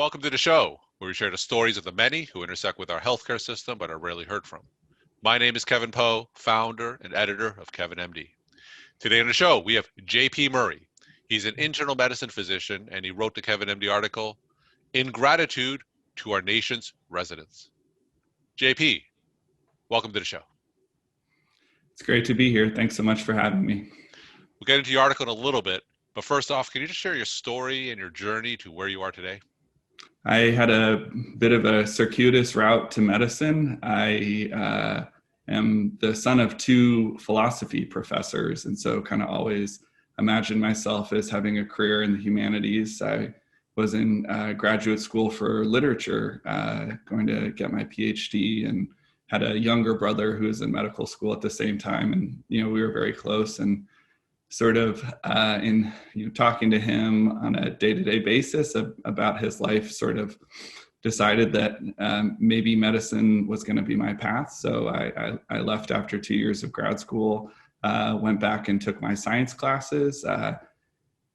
welcome to the show, where we share the stories of the many who intersect with our healthcare system but are rarely heard from. My name is Kevin Poe, founder and editor of Kevin MD. Today on the show, we have JP Murray. He's an internal medicine physician, and he wrote the Kevin MD article, In Gratitude to Our Nation's Residents. JP, welcome to the show. It's great to be here. Thanks so much for having me. We'll get into your article in a little bit, but first off, can you just share your story and your journey to where you are today? I had a bit of a circuitous route to medicine. I am the son of two philosophy professors, and so kind of always imagined myself as having a career in the humanities. I was in graduate school for literature, going to get my PhD, and had a younger brother who was in medical school at the same time. And, we were very close, and sort of in talking to him on a day-to-day basis about his life, sort of decided that maybe medicine was going to be my path. So I left after 2 years of grad school, went back and took my science classes,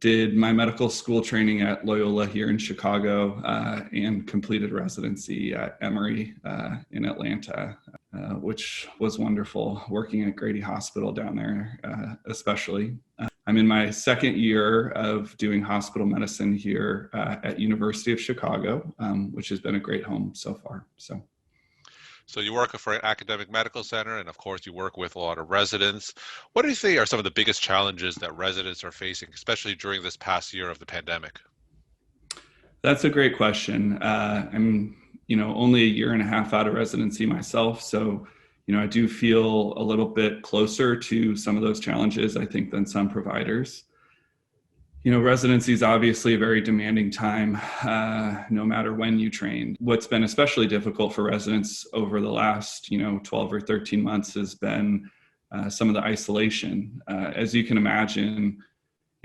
did my medical school training at Loyola here in Chicago, and completed residency at Emory in Atlanta, which was wonderful, working at Grady Hospital down there, especially. I'm in my second year of doing hospital medicine here at University of Chicago, which has been a great home so far. So you work for an academic medical center, and of course you work with a lot of residents. What do you think are some of the biggest challenges that residents are facing, especially during this past year of the pandemic? That's a great question. I'm, only a year and a half out of residency myself, so I do feel a little bit closer to some of those challenges, I think, than some providers. Residency is obviously a very demanding time, no matter when you train. What's been especially difficult for residents over the last, 12 or 13 months has been some of the isolation. As you can imagine,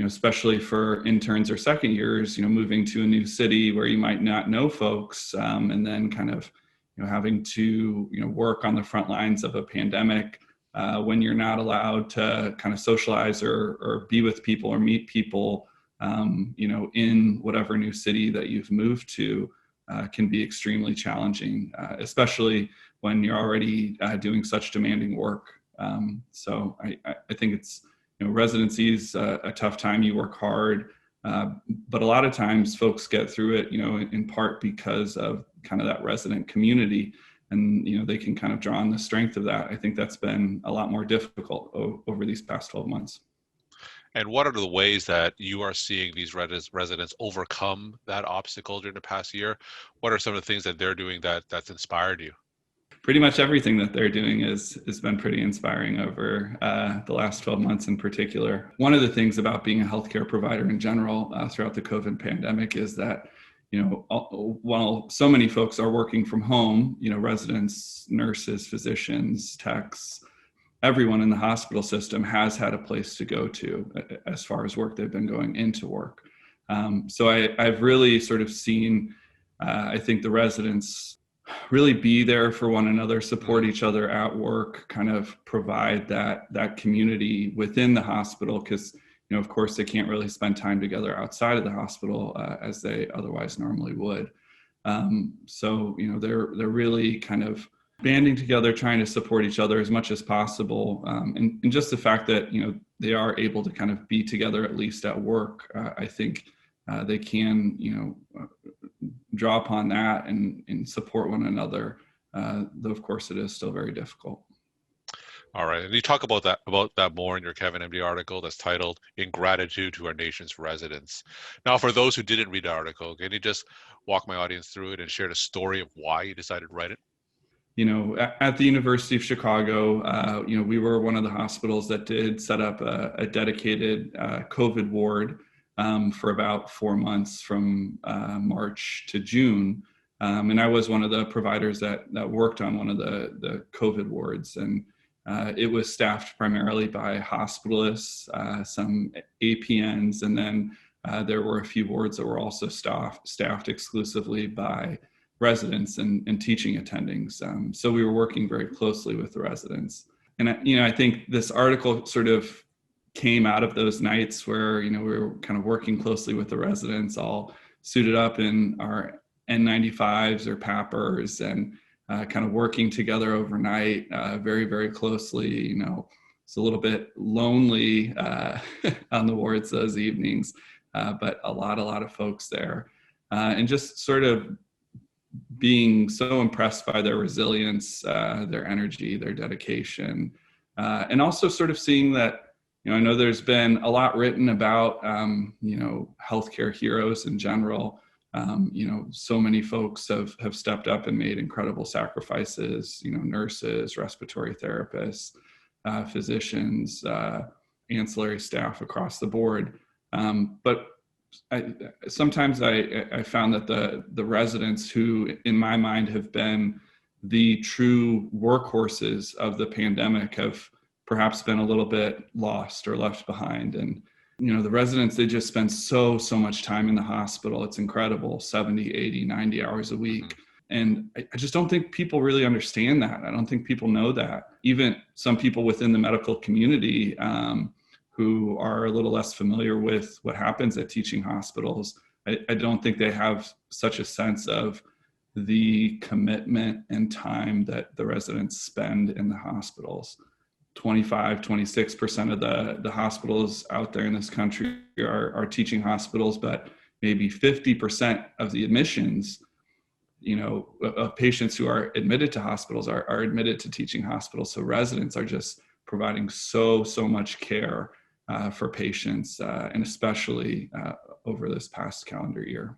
especially for interns or second years, moving to a new city where you might not know folks, and then kind of, having to, work on the front lines of a pandemic, when you're not allowed to kind of socialize or be with people or meet people, in whatever new city that you've moved to, can be extremely challenging, especially when you're already doing such demanding work. So I think it's, residency is a tough time. You work hard, but a lot of times folks get through it, in part because of kind of that resident community. And, they can kind of draw on the strength of that. I think that's been a lot more difficult over these past 12 months. And what are the ways that you are seeing these residents overcome that obstacle during the past year? What are some of the things that they're doing that's inspired you? Pretty much everything that they're doing has been pretty inspiring over the last 12 months in particular. One of the things about being a healthcare provider in general throughout the COVID pandemic is that, while so many folks are working from home, residents, nurses, physicians, techs, everyone in the hospital system has had a place to go to as far as work they've been going into work. So I've really sort of seen, I think, the residents really be there for one another, support each other at work, kind of provide that community within the hospital, because of course they can't really spend time together outside of the hospital as they otherwise normally would. So they're really kind of banding together, trying to support each other as much as possible, and just the fact that they are able to kind of be together at least at work, I think they can draw upon that and support one another, though of course it is still very difficult. All right, and you talk about that more in your Kevin MD article that's titled "In Gratitude to Our Nation's Residents." Now, for those who didn't read the article, can you just walk my audience through it and share the story of why you decided to write it? At the University of Chicago, we were one of the hospitals that did set up a dedicated COVID ward for about 4 months from March to June. And I was one of the providers that worked on one of the COVID wards. And it was staffed primarily by hospitalists, some APNs, and then there were a few wards that were also staffed exclusively by residents and teaching attendings. So we were working very closely with the residents. And I think this article sort of came out of those nights where we were kind of working closely with the residents, all suited up in our N95s or PAPRs and kind of working together overnight very, very closely. It's a little bit lonely on the wards those evenings, but a lot of folks there. And just sort of being so impressed by their resilience, their energy, their dedication, and also sort of seeing that, I know there's been a lot written about, healthcare heroes in general. So many folks have stepped up and made incredible sacrifices, nurses, respiratory therapists, physicians, ancillary staff across the board. But sometimes I found that the residents who, in my mind, have been the true workhorses of the pandemic have perhaps been a little bit lost or left behind. And, the residents, they just spend so much time in the hospital. It's incredible, 70, 80, 90 hours a week. And I just don't think people really understand that. I don't think people know that. Even some people within the medical community who are a little less familiar with what happens at teaching hospitals, I don't think they have such a sense of the commitment and time that the residents spend in the hospitals. 26% of the hospitals out there in this country are teaching hospitals, but maybe 50% of the admissions, of patients who are admitted to hospitals are admitted to teaching hospitals. So residents are just providing so much care for patients, and especially over this past calendar year.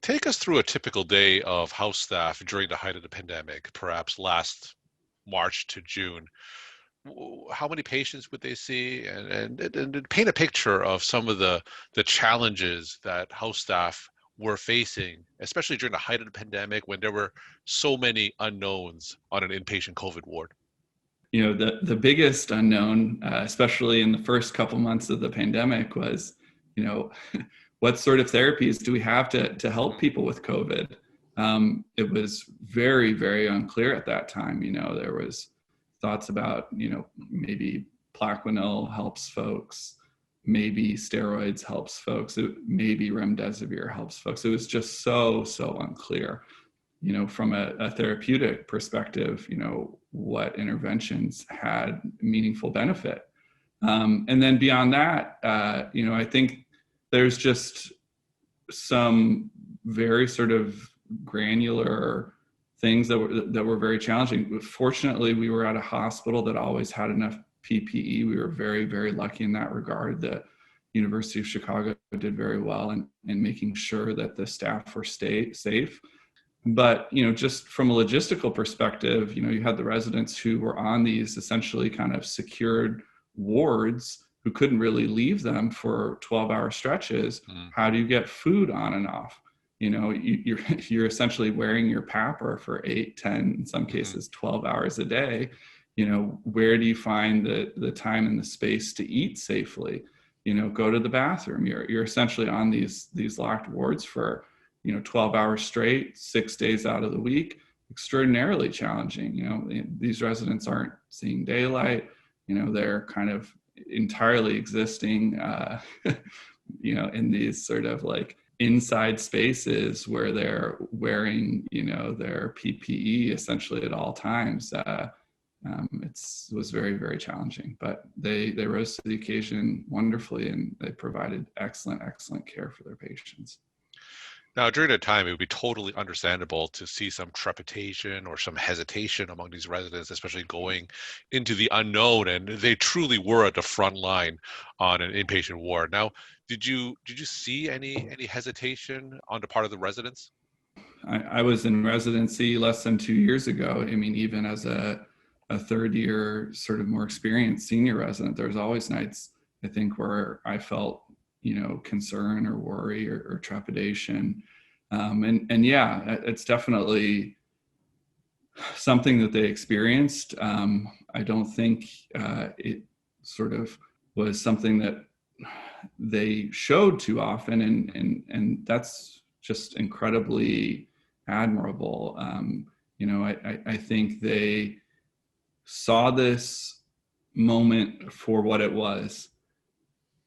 Take us through a typical day of house staff during the height of the pandemic, perhaps last March to June. How many patients would they see, and paint a picture of some of the challenges that house staff were facing, especially during the height of the pandemic when there were so many unknowns on an inpatient COVID ward? The biggest unknown, especially in the first couple months of the pandemic, was, what sort of therapies do we have to help people with COVID? It was very, very unclear at that time. There was thoughts about, maybe Plaquenil helps folks, maybe steroids helps folks, maybe remdesivir helps folks. It was just so unclear. From a therapeutic perspective, what interventions had meaningful benefit. And then beyond that, I think there's just some very sort of granular things that were very challenging. Fortunately, we were at a hospital that always had enough PPE. We were very, very lucky in that regard. The University of Chicago did very well in making sure that the staff were safe. But, just from a logistical perspective, you had the residents who were on these essentially kind of secured wards who couldn't really leave them for 12-hour stretches. How do you get food on and off? You're essentially wearing your PAPR for 8, 10, in some cases 12 hours a day. Where do you find the time and the space to eat safely? Go to the bathroom. You're essentially on these locked wards for 12 hours straight, 6 days out of the week. Extraordinarily challenging. These residents aren't seeing daylight. They're kind of entirely existing in these sort of like inside spaces where they're wearing their PPE essentially at all times. It was very, very challenging, but they rose to the occasion wonderfully, and they provided excellent care for their patients. Now, during that time, it would be totally understandable to see some trepidation or some hesitation among these residents, especially going into the unknown. And they truly were at the front line on an inpatient ward. Now, did you see any hesitation on the part of the residents? I was in residency less than 2 years ago. I mean, even as a third year, sort of more experienced senior resident, there was always nights, I think, where I felt concern or worry or trepidation. And yeah, it's definitely something that they experienced. I don't think it sort of was something that they showed too often. And that's just incredibly admirable. I think they saw this moment for what it was.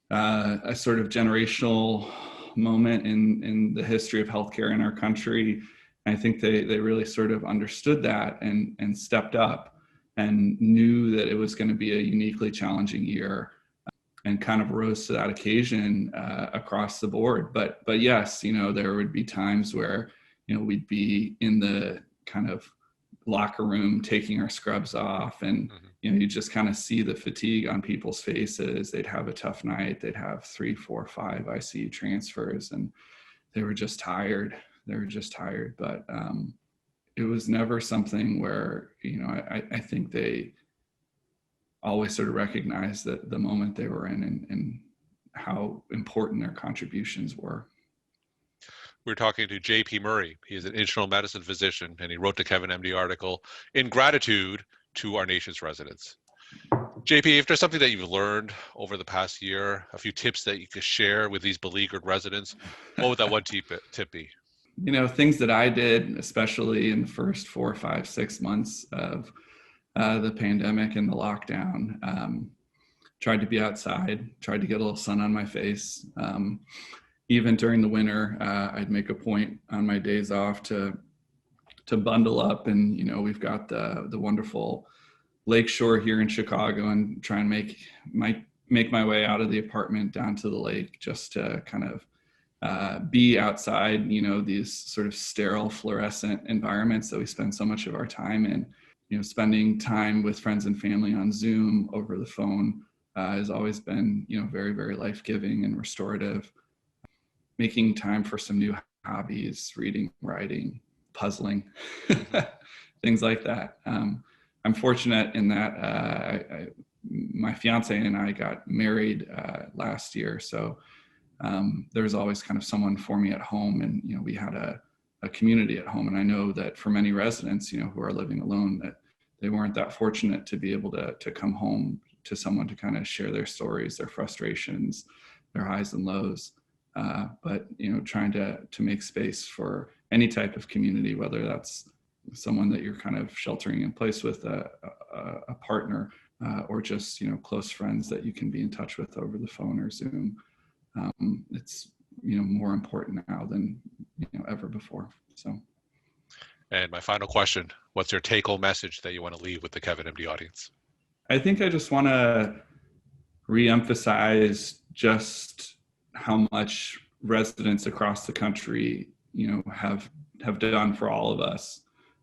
A sort of generational moment in the history of healthcare in our country. I think they really sort of understood that and stepped up and knew that it was going to be a uniquely challenging year, and kind of rose to that occasion across the board. But yes, there would be times where we'd be in the kind of locker room taking our scrubs off, and you just kind of see the fatigue on people's faces. They'd have a tough night. They'd have 3, 4, 5 ICU transfers, and they were just tired. But it was never something where I think they always sort of recognized that the moment they were in, and how important their contributions were. We're talking to JP Murray. He is an internal medicine physician, and he wrote the Kevin MD article in gratitude to our nation's residents. JP, if there's something that you've learned over the past year, a few tips that you could share with these beleaguered residents, what would that one tip be? Things that I did, especially in the first 4, 5, 6 months of the pandemic and the lockdown, tried to be outside, tried to get a little sun on my face. Even during the winter, I'd make a point on my days off to bundle up, and we've got the wonderful lakeshore here in Chicago, and try and make my way out of the apartment down to the lake, just to kind of be outside, these sort of sterile fluorescent environments that we spend so much of our time in. Spending time with friends and family on Zoom, over the phone, has always been, very, very life-giving and restorative. Making time for some new hobbies, reading, writing, puzzling, things like that. I'm fortunate in that my fiance and I got married last year, so there was always kind of someone for me at home, and we had a community at home. And I know that for many residents, who are living alone, that they weren't that fortunate to be able to come home to someone to kind of share their stories, their frustrations, their highs and lows. But trying to make space for any type of community, whether that's someone that you're kind of sheltering in place with, a partner, or just close friends that you can be in touch with over the phone or Zoom. It's more important now than ever before. So. And my final question: what's your take-home message that you want to leave with the Kevin MD audience? I think I just want to reemphasize just how much residents across the country, have done for all of us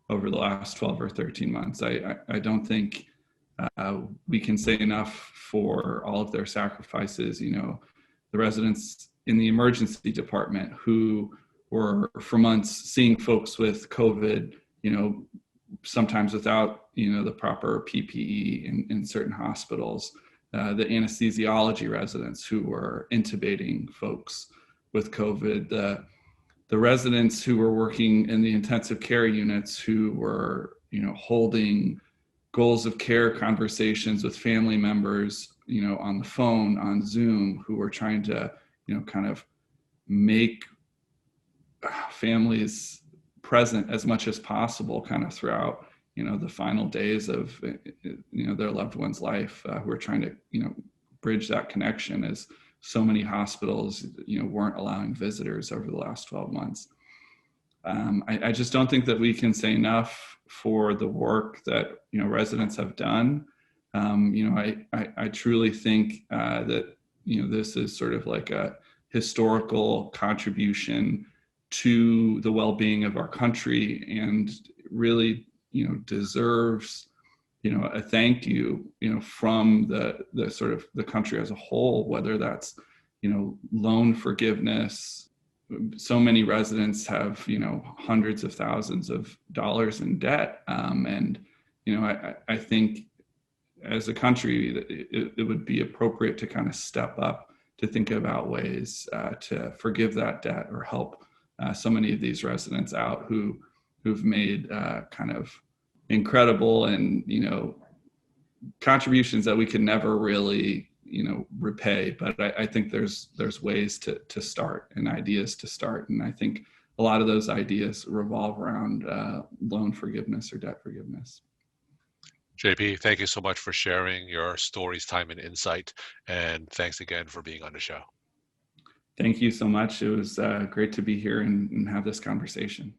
over the last 12 or 13 months. I don't think we can say enough for all of their sacrifices. The residents in the emergency department who were for months seeing folks with COVID, sometimes without, the proper PPE in certain hospitals. The anesthesiology residents who were intubating folks with COVID, the residents who were working in the intensive care units, who were, holding goals of care conversations with family members, on the phone, on Zoom, who were trying to, kind of make families present as much as possible kind of throughout, the final days of, their loved one's life, who are trying to, bridge that connection, as so many hospitals, weren't allowing visitors over the last 12 months. I just don't think that we can say enough for the work that, residents have done. I truly think that, this is sort of like a historical contribution to the well-being of our country, and really, deserves, a thank you, from the sort of the country as a whole, whether that's, loan forgiveness. So many residents have, hundreds of thousands of dollars in debt. And, I think as a country, it would be appropriate to kind of step up to think about ways to forgive that debt, or help so many of these residents out who've made kind of incredible and, contributions that we can never really, repay. But I think there's ways to start, and ideas to start. And I think a lot of those ideas revolve around loan forgiveness or debt forgiveness. JP, thank you so much for sharing your stories, time, and insight. And thanks again for being on the show. Thank you so much. It was great to be here and have this conversation.